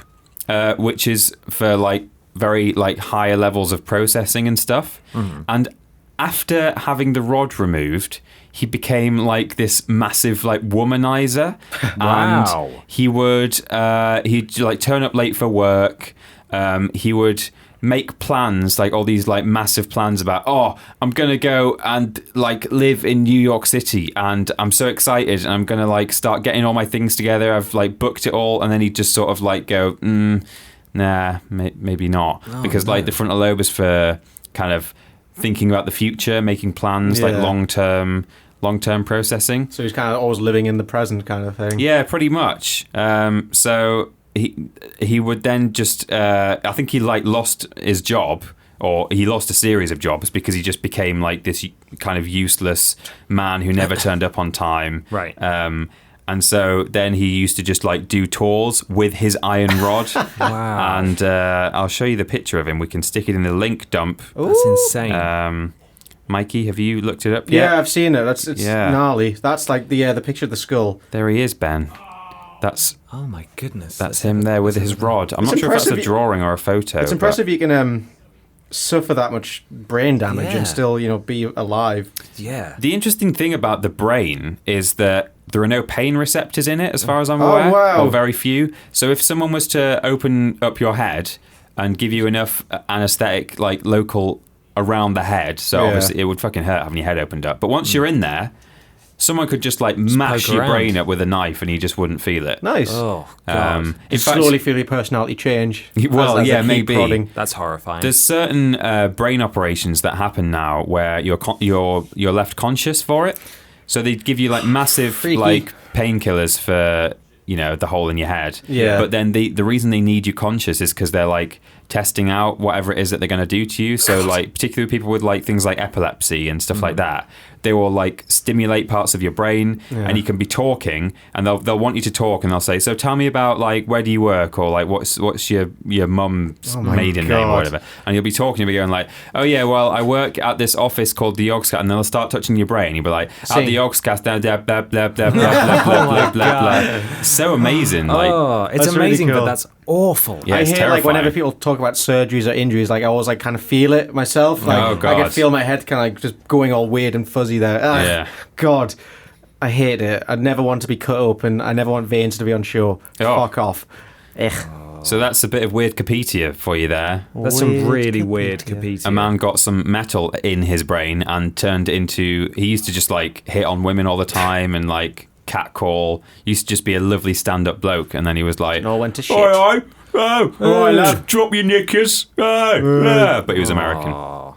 which is for like very like higher levels of processing and stuff. And after having the rod removed, he became like this massive like womanizer. Wow. And he would he'd like turn up late for work. He would make plans, like all these like massive plans about, oh, I'm gonna go and like live in New York City and I'm so excited and I'm gonna like start getting all my things together. I've like booked it all, and then he'd just sort of like go, nah, maybe not. Because like the frontal lobe is for kind of thinking about the future, making plans, like long-term processing. So he's kind of always living in the present kind of thing. Yeah, pretty much. So he would then just I think he like lost his job, or he lost a series of jobs because he just became like this kind of useless man who never turned up on time. Right. And so then he used to just like do tours with his iron rod. Wow. And I'll show you the picture of him. We can stick it in the link dump. That's insane. Mikey, have you looked it up yet? Yeah, I've seen it. It's gnarly. That's like the picture of the skull. There he is, Ben. Oh my goodness. That's him there with his rod. I'm not sure if that's a drawing or a photo. It's impressive you can suffer that much brain damage and still, be alive. Yeah. The interesting thing about the brain is that there are no pain receptors in it, as far as I'm aware. Oh, wow. Or very few. So if someone was to open up your head and give you enough anesthetic, like local around the head, so obviously it would fucking hurt having your head opened up. But once you're in there, someone could just like mash your brain up with a knife and you just wouldn't feel it. Nice. Oh, God. In fact, slowly feel your personality change. Well, as yeah, they keep maybe. prodding. That's horrifying. There's certain brain operations that happen now where you're left conscious for it. So they give you like massive like painkillers for the hole in your head. Yeah. But then the reason they need you conscious is because they're like testing out whatever it is that they're going to do to you. So like particularly people with like things like epilepsy and stuff like that, they will like stimulate parts of your brain and you can be talking and they'll want you to talk and they'll say, so tell me about like where do you work, or like what's your mum's maiden name or whatever, and you'll be talking, you'll be going like, oh yeah, well I work at this office called the Yogscast, and they'll start touching your brain. You'll be like, at the Yogscast, blah blah blah blah blah blah blah blah blah. So amazing. Like, it's that's really amazing, cool. but that's awful. Yeah, I it's hear terrifying. like whenever people talk about surgeries or injuries, like I always like kind of feel it myself. Like Oh, God. I can feel my head kind of like just going all weird and fuzzy there. Yeah. God, I hate it. I'd never want to be cut open. I never want veins to be unsure. Fuck off. Ugh. So that's a bit of weird Capetia for you there. That's some really weird Capetia. A man got some metal in his brain and turned into... He used to just like hit on women all the time and like catcall. Used to just be a lovely stand-up bloke, and then he was like... It all went to shit. Oi, lad, drop your knickers. But he was American.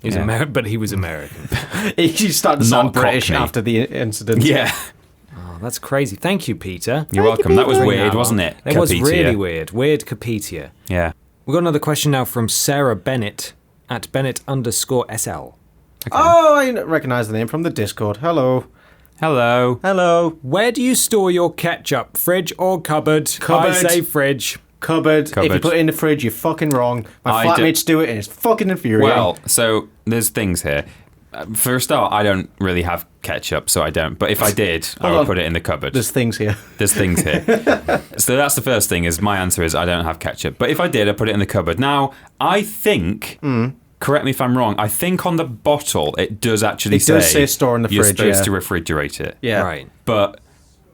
He's American, but he was American. He started to sound Not British Cockney. after the incident. Yeah. Oh, that's crazy. Thank you, Peter. You're welcome. That was weird, wasn't it? It was Capetia. really weird. Weird Capetia. Yeah. We've got another question now from Sarah Bennett at Bennett_SL. Oh, I recognise the name from the Discord. Hello. Hello. Where do you store your ketchup? Fridge or cupboard? Cupboard. I say fridge. Cupboard. If you put it in the fridge, you're fucking wrong. My flatmates do it and it's fucking infuriating. Well, so there's things here. For a start, I don't really have ketchup, so I don't. But if I did, I would put it in the cupboard. There's things here. There's things here. So that's the first thing, is my answer is I don't have ketchup. But if I did, I'd put it in the cupboard. Now, I think, correct me if I'm wrong, I think on the bottle it does actually say store in the you're fridge, supposed to refrigerate it. Yeah. Right. But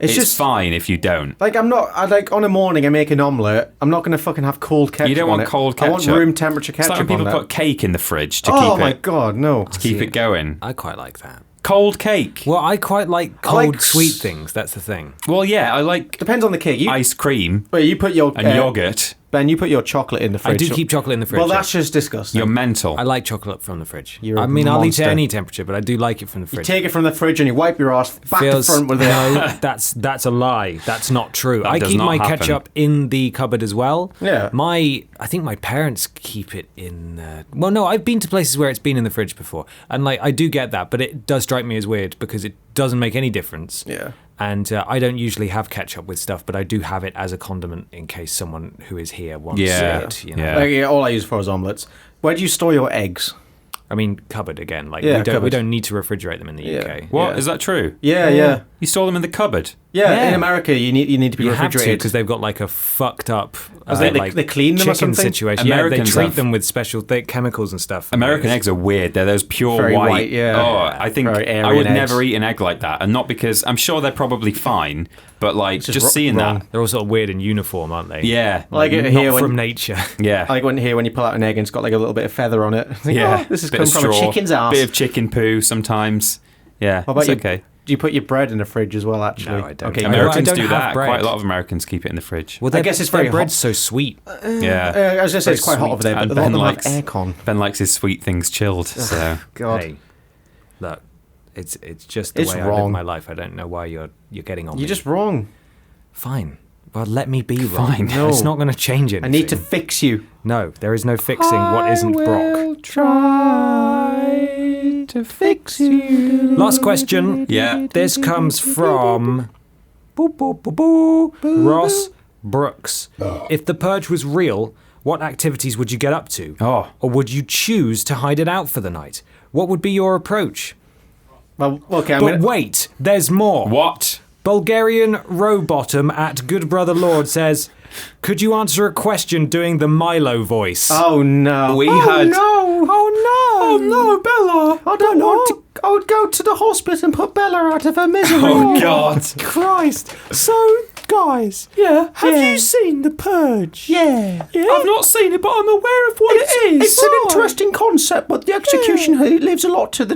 it's just fine if you don't. Like, on a morning I make an omelette, I'm not going to fucking have cold ketchup. You don't want cold ketchup. I want room temperature ketchup. It's like when people on put cake in the fridge to that. keep Oh my it god, no. keep it going. I quite like that. Cold cake. Well, I quite like cold, like sweet things. That's the thing. Well, yeah, I like Depends on the cake. ice cream But you put your and yogurt. Ben, you put your chocolate in the fridge. I do keep chocolate in the fridge. Well, that's just disgusting. You're mental. I like chocolate from the fridge. I'll eat it at any temperature, but I do like it from the fridge. You take it from the fridge and you wipe your ass back to front with it. No, that's a lie. That's not true. I keep my ketchup in the cupboard as well. Yeah. I think my parents keep it in. Well, no, I've been to places where it's been in the fridge before, and like I do get that, but it does strike me as weird because it doesn't make any difference. Yeah. And I don't usually have ketchup with stuff, but I do have it as a condiment in case someone who is here wants it. You know? All I use for is omelets. Where do you store your eggs? I mean, cupboard again. Like we don't need to refrigerate them in the UK. What is that true? Yeah. You store them in the cupboard. Yeah, in America you need to be refrigerated because they've got like a fucked up they clean them or something? Situation. Americans they treat them with special chemicals and stuff. American eggs are weird. They're those pure very white. Yeah. Oh, I think I would never eat an egg like that, and not because I'm sure they're probably fine, but like just seeing that they're all sort of weird and uniform, aren't they? Yeah, like not from nature. Yeah, I like when you pull out an egg and it's got like a little bit of feather on it. This is coming from a chicken's ass. Bit of chicken poo sometimes. Yeah, it's okay. Do you put your bread in the fridge as well, actually? No, I don't. Okay, Americans do that. Quite a lot of Americans keep it in the fridge. Well, I guess it's very bread's so sweet. Yeah. I was going to say it's quite hot over there, but a lot of them have aircon. Ben likes his sweet things chilled, so... God. Hey, look, it's just the way I live my life. I don't know why you're getting on me. You're just wrong. Fine. Well, let me be wrong. Fine. No. It's not going to change anything. I need to fix you. No, there is no fixing what isn't Brock. I will try to fix you. Last question. Yeah. This comes from Ross Brooks. If the Purge was real, what activities would you get up to? Oh. Or would you choose to hide it out for the night? What would be your approach? Well, okay, wait, there's more. What? Bulgarian Rowbottom at Good Brother Lord says, could you answer a question doing the Milo voice? Oh no. Oh no, Bella. I don't want to. I would go to the hospital and put Bella out of her misery. Oh God. Christ. So, guys, have you seen The Purge? Yeah. I've not seen it, but I'm aware of what it is. It's an interesting concept, but the execution leaves a lot to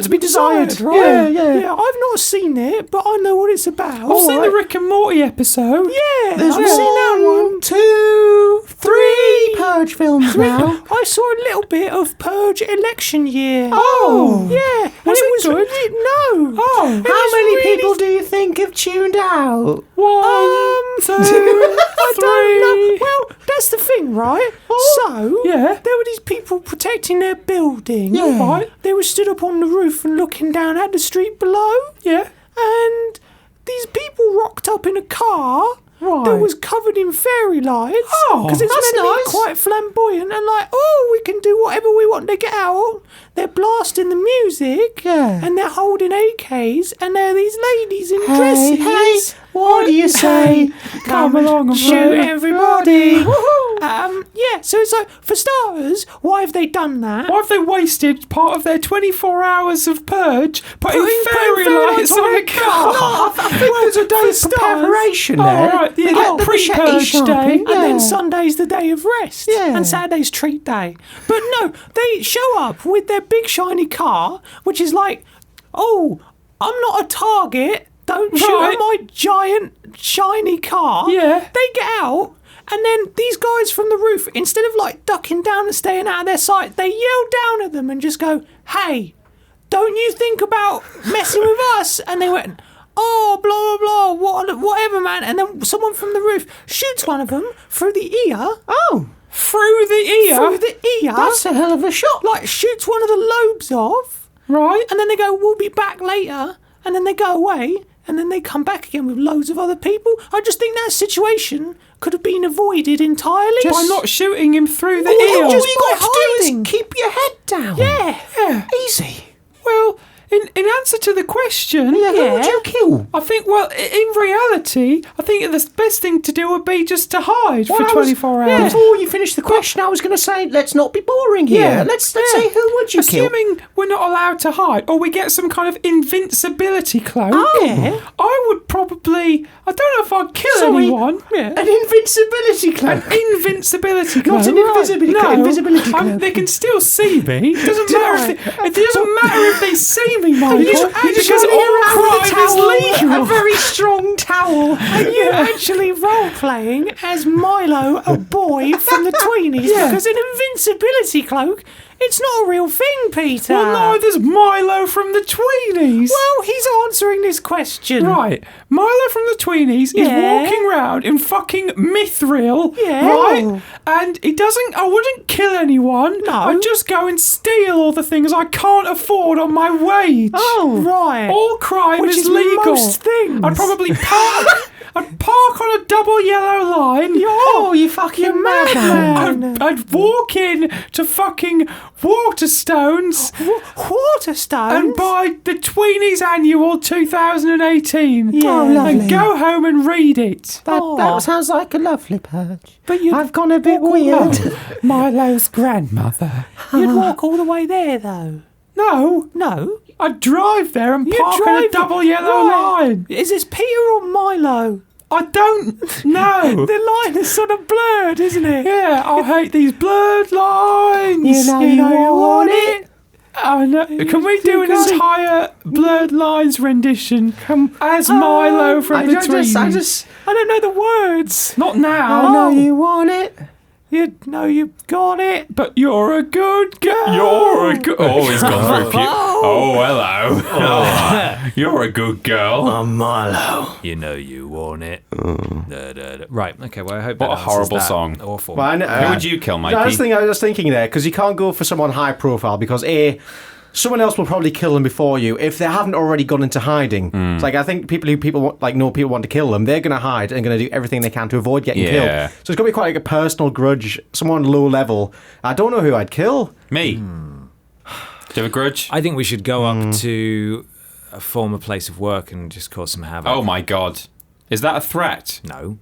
be desired. Right? Yeah, I've not seen it, but I know what it's about. I've seen the Rick and Morty episode. Yeah, I've seen that 1, 2, 3 Purge films now. I saw a little bit of Purge election year. Oh. Yeah. Was it good? No. Oh. How many people do you think have tuned out? 1, 2, 3. I don't know. Well, that's the thing, right? So, there were these people protecting their building. Yeah. Right? They were stood up on the roof and looking down at the street below. Yeah. And these people rocked up in a car that was covered in fairy lights. Oh, because it's that's meant to nice. be quite flamboyant and like, we can do whatever we want to get out. They're blasting the music. Yeah. And they're holding AKs and there are these ladies in dresses. Hey, what do you say? Come along and shoot everybody. So it's like, for starters, why have they done that? Why have they wasted part of their 24 hours of Purge putting fairy lights on a car? No, I think there's a day of preparation there. Right, They get the pre-Purge day. and then Sunday's the day of rest. Yeah. And Saturday's treat day. But no, they show up with their big shiny car, which is like, I'm not a target. Don't shoot at my giant shiny car. Yeah. They get out. And then these guys from the roof, instead of like ducking down and staying out of their sight, they yell down at them and just go, hey, don't you think about messing with us? And they went, blah, blah, blah, whatever, man. And then someone from the roof shoots one of them through the ear. Oh. Through the ear? Through the ear. That's a hell of a shot. Like, shoots one of the lobes off. Right. And then they go, we'll be back later. And then they go away. And then they come back again with loads of other people. I just think that situation could have been avoided entirely. By not shooting him through the ear. All All you got to do is keep your head down. Yeah. Easy. Well, in answer to the question, who would you kill? I think, in reality, I think the best thing to do would be just to hide for 24 hours. Before you finish the question, I was going to say, let's not be boring here. Yeah. Let's say, who would you kill? Assuming we're not allowed to hide, or we get some kind of invincibility cloak. I would probably, I don't know if I'd kill anyone. Yeah. An invincibility cloak. An invincibility cloak. Not an invisibility cloak. They can still see me. It doesn't matter if they see me, Milo. Because all crime is legal. A very strong towel. And you're actually role-playing as Milo, a boy from the tweenies, because an invincibility cloak, it's not a real thing, Peter. Well, neither's Milo from the tweenies. Well, he's answering this question. Right. Milo from the tweenies is walking around in fucking mithril, right? And I wouldn't kill anyone. No. I'd just go and steal all the things I can't afford on my wage. Oh, right. All crime Which is is legal. most things. I'd probably park. I'd park on a double yellow line. Oh, you fucking madman. I'd walk in to fucking Waterstones Waterstone? and buy the Tweenies Annual 2018. Yeah. Oh, lovely. And go home and read it. That sounds like a lovely Purge. But I've gone a bit weird. Milo's grandmother. You'd walk all the way there, though. No. I'd drive there and park on a double yellow line. Is this Peter or Milo? I don't know. The line is sort of blurred, isn't it? Yeah, I hate these blurred lines. You know you want it. Oh, no. Can we do an entire blurred lines rendition as Milo from the Tweenies? I don't know the words. Not now. I know you want it. You know you got it. But you're a good girl. You're a good... Oh, he's gone through a few... Oh, hello. Oh, you're a good girl. I'm Milo. You know you want it. Right, okay, well, I hope What that a horrible answers that. song. Awful. Well, Who would you kill, Mikey? I was thinking there, because you can't go for someone high profile, because someone else will probably kill them before you if they haven't already gone into hiding. It's like, I think people know people want to kill them, they're going to hide and going to do everything they can to avoid getting killed. So it's going to be quite like a personal grudge, someone low level. I don't know who I'd kill. Me. Do you have a grudge? I think we should go up to a former place of work and just cause some havoc. Oh my god. Is that a threat? No.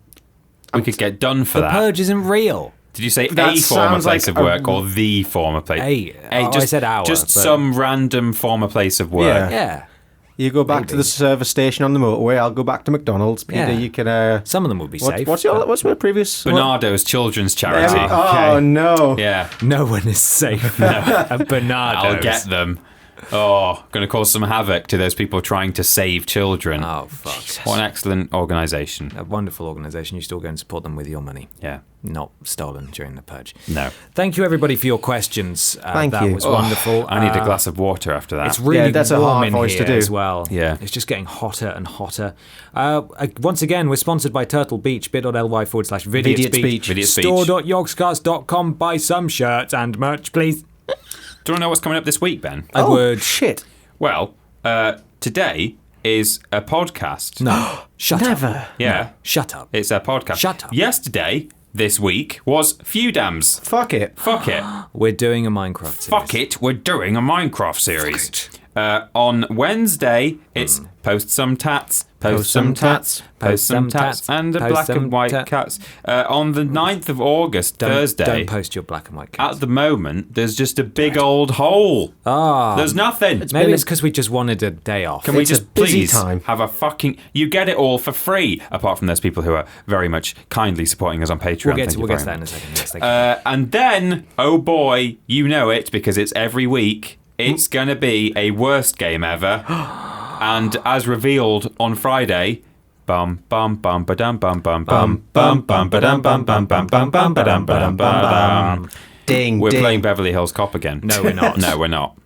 We could get done for The that. Purge isn't real. Did you say That a former sounds place like of work or the former place? I said our. Just but- some random former place of work. Yeah. You go back to the service station on the motorway, I'll go back to McDonald's. Peter, Yeah. you can... Some of them would be safe. What's my previous... Bernardo's children's charity. Oh, no. Yeah. No one is safe. At Bernardo's. I'll get them. Oh, going to cause some havoc to those people trying to save children. Oh, fuck. What an excellent organisation. A wonderful organisation. You still go and support them with your money. Yeah. Not stolen during the Purge. No. Thank you, everybody, for your questions. Thank that you. was wonderful. I need a glass of water after that. It's really that's a warm hard in voice here to do. as well. Yeah. It's just getting hotter and hotter. Once again, we're sponsored by Turtle Beach, bit.ly/Vidiots Beach. Vidiots Beach. Store.yogscast.com. Buy some shirts and merch, please. Do you want to know what's coming up this week, Ben? I would. Shit. Well, today is a podcast. No. Shut up. Never. Yeah. Shut up. It's a podcast. Shut up. Yesterday, this week, was Few Dams. Fuck it. Fuck it. We're doing a Minecraft series. Fuck it. We're doing a Minecraft series. On Wednesday, it's Post Some Tats, Post Some Tats, Post Some Tats, and the Post Black some and White tat- Cats. On the 9th of August, Thursday, Don't post your black and white cats. at the moment, there's just a big old hole. There's nothing. Maybe it's because we just wanted a day off. Can we It's a just busy please time. have a fucking... You get it all for free, apart from those people who are very much kindly supporting us on Patreon. We'll get Thank to you that very in a much. second. Yes, thank you. And then, oh boy, you know it, because it's every week, it's going to be a worst game ever. And as revealed on Friday... Bum bum bum ba dum bum bum bum bum bum ba dum bum bum bum bum bum ba dum ba dum bum. Ding, We're ding. playing Beverly Hills Cop again. No, we're not. No, we're not.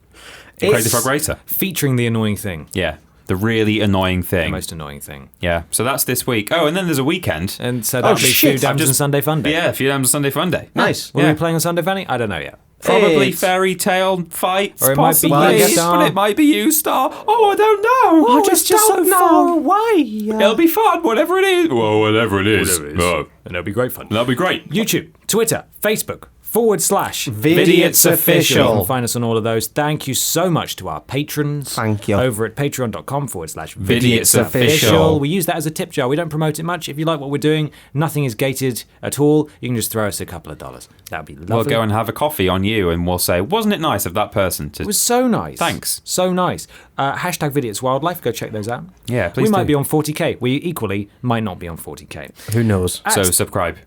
Crazy Frog Racer. Featuring the annoying thing. Yeah, the really annoying The thing. most annoying thing. Yeah, so that's this week. Oh, and then there's a weekend. And so that'll be shit, Few Dams and Sunday Fun Day. Yeah, Few Dams Sunday Fun Day. Nice. Will Yeah. we be playing on Sunday Funny? I don't know yet. Probably It's- fairy tale fights, Or it might be possibly, you, Star. but it might be you, Star. Oh, I don't know. Oh, I it's just so far away. It'll be fun, whatever it is. Well, whatever it is. And it'll be great fun. That'll be great. YouTube, Twitter, Facebook, Vidiots Official. You can find us on all of those. Thank you so much to our patrons. Thank you. Over at patreon.com/Vidiots Vidiots Official. Official. We use that as a tip jar. We don't promote it much. If you like what we're doing, nothing is gated at all. You can just throw us a couple of dollars. That'd be lovely. We'll go and have a coffee on you, and we'll say, wasn't it nice of that person to... It was so nice. Thanks. So nice. Hashtag Vidiots Wildlife. Go check those out. Yeah, please We might do. be on 40k. We equally might not be on 40k. Who knows? So subscribe.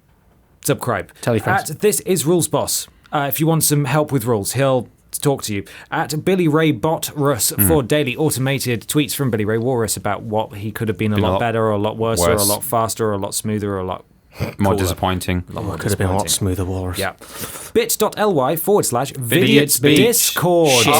Subscribe. Tell your friends. This is Rules Boss. If you want some help with rules, he'll to talk to you. At Billy Ray Botrus for daily automated tweets from Billy Ray Walrus about what he could have been a lot better or a lot worse or a lot faster or a lot smoother or a lot more disappointing. Could have been a lot smoother, Walrus. Yeah. bit.ly/Vidiots Discord. Shit.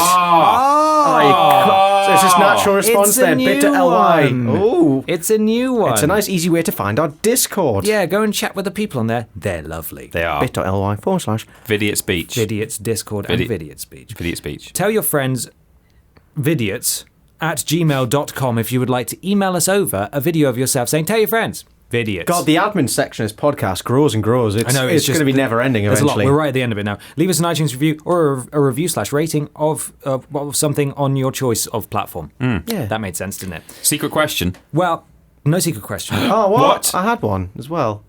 So it's just natural response there. Bit.ly. Oh, it's a new one. It's a nice, easy way to find our Discord. Yeah, go and chat with the people on there. They're lovely. They are. bit.ly/Vidiots Speech. Vidiots Discord and Vidiots Speech. Vidiots Speech. Tell your friends, Vidiots, at gmail.com if you would like to email us over a video of yourself saying, tell your friends. Vidiots. God, the admin section of this podcast grows and grows. It's going to be never ending eventually. There's a lot. We're right at the end of it now. Leave us an iTunes review or a review/rating of something on your choice of platform. Yeah. That made sense, didn't it? Secret question. Well, no secret question. Oh, what? I had one as well.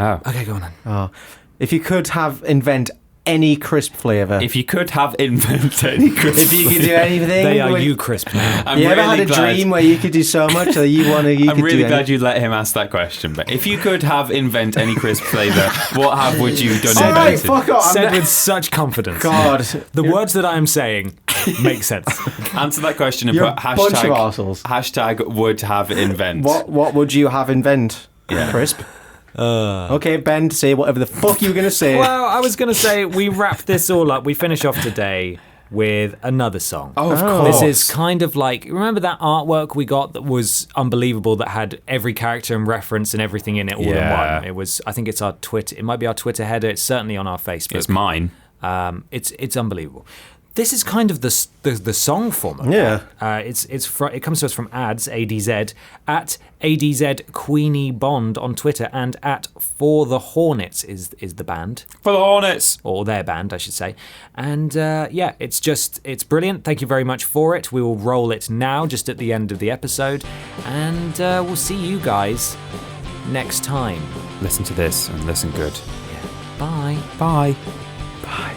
Oh. Okay, go on then. Oh. If you could invent any crisp flavour. If you could invent any crisp If you could do anything. They are you crisp now. Ever had a dream where you could do so much that I'm really glad you let him ask that question. But if you could invent any crisp flavour, what would you done invented? Fuck off. Said with such confidence. God. The words that I am saying make sense. Answer that question and You're put a bunch of arseholes. hashtag would have invent. What would you have invent? Yeah. Crisp. Okay, Ben, say whatever the fuck you were going to say. Well, I was going to say we wrap this all up. We finish off today with another song. Oh, of course. This is kind of like, remember that artwork we got that was unbelievable, that had every character and reference and everything in it all in one? It was, I think it's our Twitter, it might be our Twitter header, it's certainly on our Facebook. It's mine. It's unbelievable. This is kind of the song format. Yeah. It comes to us from Adz, ADZ, at ADZ Queenie Bond on Twitter, and at For the Hornets is the band. For the Hornets. Or their band, I should say. And it's brilliant. Thank you very much for it. We will roll it now, just at the end of the episode. And we'll see you guys next time. Listen to this and listen good. Yeah. Bye. Bye. Bye.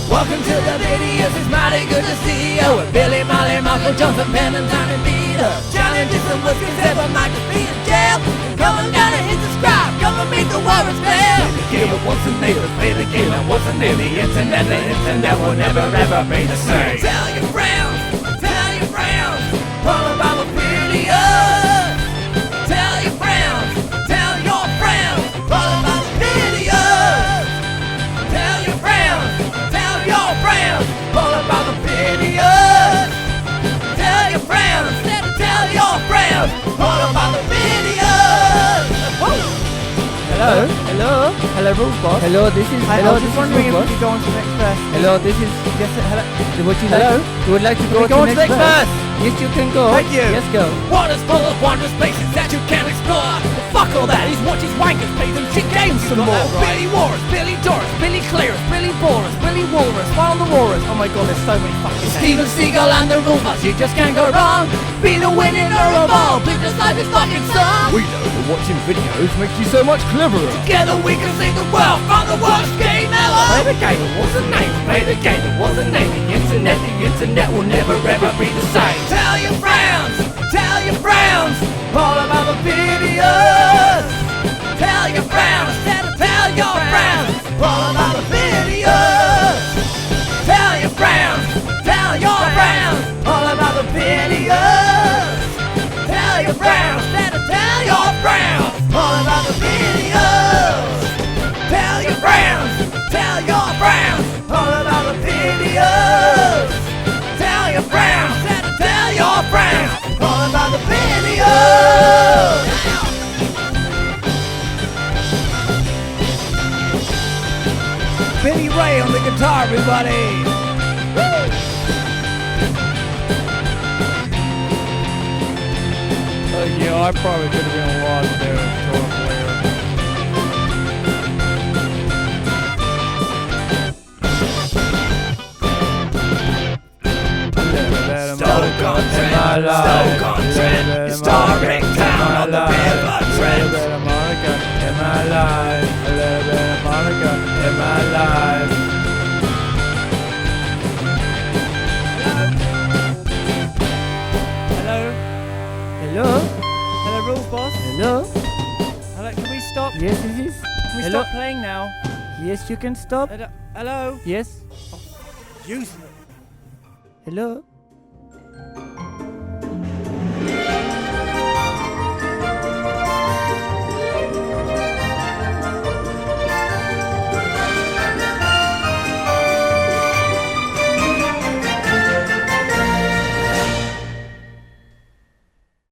Welcome to the Vidiots, it's mighty good to see you. With Billy, Molly, Michael, Johnson, Penn, and Time and Peter. Challenges and whiskey, ever might just be in jail. Come on down and hit subscribe, come and meet the Warriors fail. Play the game of what's the name, play the game of what's the name. The internet will never ever be the same. Tell your friends, all about the Vidiots. Tell your friends, all about the Vidiots. Tell your friends, all about the Vidiots. Tell your friends, all about the Vidiots. Hello, Rules Boss. Hello, this is. I was just wondering if we could go on to the next verse. Hello, this is. Yes, hello. Would you like? You would like to go on to the next verse? Yes, you can go. Thank you. Yes, go. Water's full of wondrous places that you can explore. But fuck all that, he's watching wankers play them shit games some more. Billy Walrus, Billy Doris, Billy Clearus, Billy Boris, Billy Walrus, Wild the Walrus. Oh my god, there's so many fucking names. Steven Seagal and the Robots, you just can't go wrong. Be the winner of all, live this life is fucking song. We know that watching videos makes you so much cleverer. Together we can save the world from the worst game ever. Play the game, it was a name. Play the game, it was a name. The internet will never ever be the same. Tell your friends, all about the Vidiots. Tell your friends, all about the Vidiots. Tell your friends, all about the Vidiots. Tell your friends, all about the Vidiots. Tell your friends, all about the Vidiots. Tell your friends, all about the Vidiots. Billy Ray on the guitar, everybody. Woo! Yeah, I probably could have been a lot better guitar player. Stoke-on-Trent, historic town on the River Trent. A little bit of Monica in my life. A little bit of Monica in my life. Hello, Rules Boss. Hello? Hello, can we stop? Yes, it is. Can we stop playing now? Yes, you can stop. Hello? Yes. Useless. Hello.